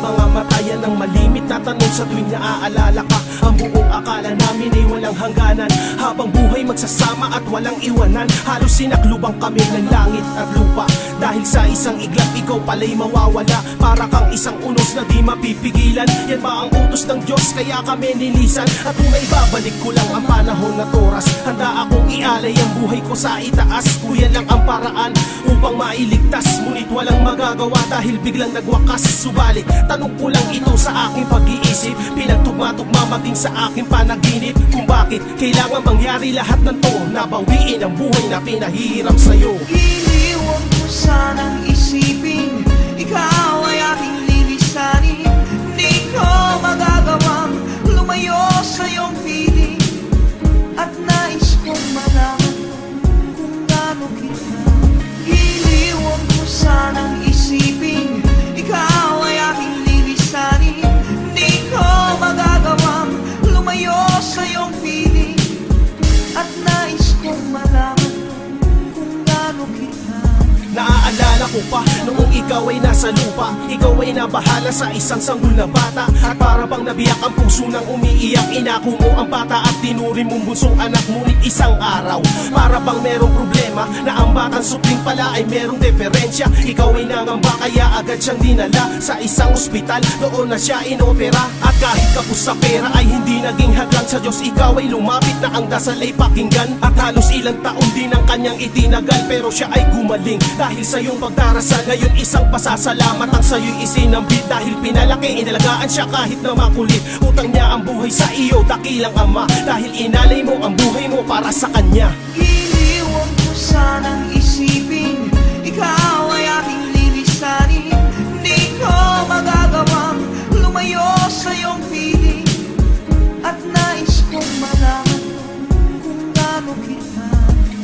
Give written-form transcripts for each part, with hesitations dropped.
mga mata, yan ang malimit na tanong sa tuwing naaalala ka. Ang buong akala namin ay walang hangganan, habang buhay magsasama at walang iwanan. Halos sinaklubang kami ng langit at lupa, dahil sa isang iglap ikaw pala'y mawawala. Para kang isang unos na di mapipigilan. Yan ba ang utos ng Diyos kaya kami nilisan? At kung maibabalik ko lang ang panahon na oras, handa akong ialay ang buhay ko sa itaas. Kung yan lang ang paraan upang mailigtas, ngunit walang magagawa dahil biglang nagwakas. Subalit tanong ko lang ito sa aking pag-iisip, pinagtugma-tugma maging sa aking panaginip, kung bakit kailangan mangyari lahat ng to, nabawiin ang buhay na pinahirap sa'yo. Iniwan ko sanang isipin, ikaw ay aking lilisanin. Di ko magagawang lumayo sa iyong piling, at nais kong malaman kung gaano kita. Iniwan ko sanang isipin, ikaw ay aking lilisanin. Di ko magagawang lumayo sa iyong piling, at nais kong malaman kung gaano kita. Naaalala ko pa noong ikaw ay nasa lupa, ikaw ay nabahala sa isang sanggol na bata, at para bang nabiyak ang puso nang umiiyak. Inako mo ang bata at tinuri mong bunsong anak. Ngunit isang araw, para bang merong problema, na ang batang supling pala ay merong diferensya. Ikaw ay nangamba kaya agad siyang dinala sa isang ospital. Doon na siya inopera, at kahit kapos sa pera ay hindi naging hadlang sa Diyos. Ikaw ay lumapit na ang dasal ay pakinggan, at halos ilang taon din ang kanyang itinagal, pero siya ay gumaling dahil sa iyong pagdarasal. Ngayon isang pasasalamat ang sa'yo'y isinambit, dahil pinalaki, inalagaan siya kahit na makulit. Utang niya ang buhay sa iyo, dakilang ama, dahil inalay mo ang buhay mo para sa kanya. Iniwan ko sanang isipin, ikaw ay aking lilisanin. Di ko magagawang lumayo sa iyong piling, at nais kong malaman kung gaano kita.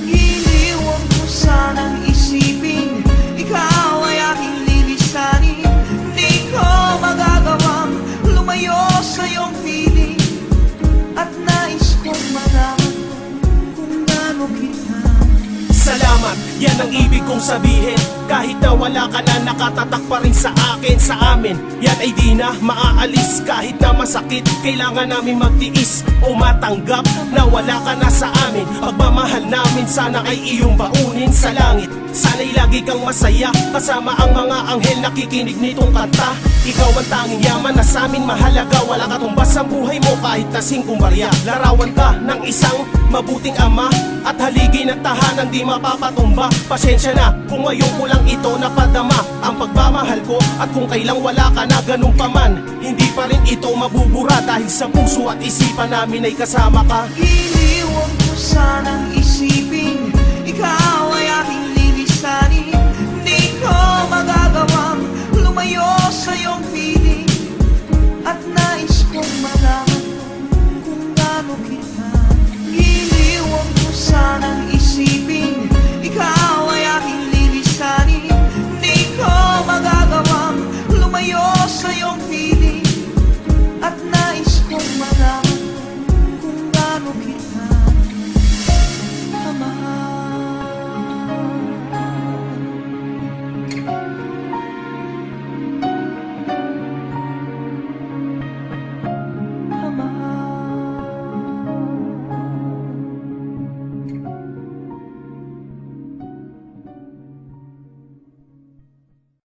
Iniwan ko sanang isipin, ikaw ay aking lilisanin. Di ko magagawang lumayo sa iyong piling, at nais kong malaman kung gaano kita. Salamat, yan ang ibig kong sabihin. Kahit na wala ka na, nakatatak pa rin sa akin, sa amin. Yan ay di na maaalis, kahit na masakit. Kailangan namin magtiis o matanggap na wala ka na sa amin. Pagmamahal namin sana ay iyong baunin sa langit. Sana'y lagi kang masaya, kasama ang mga anghel nakikinig nitong kanta. Ikaw ang tanging yaman na sa amin mahalaga. Wala katumbas ang buhay mo kahit na singkong barya. Larawan ka ng isang mabuting ama, at haligi ng tahanan di mapapatumba. Pasensya na kung ngayon ko lang ito napadama ang pagmamahal ko, at kung kailang wala ka na ganun pa man, hindi pa rin ito mabubura, dahil sa puso at isipan namin ay kasama ka. Iniwan ko sanang isipin, ikaw ay aking lilisanin. Di ko magagawang lumayo sa iyong piling,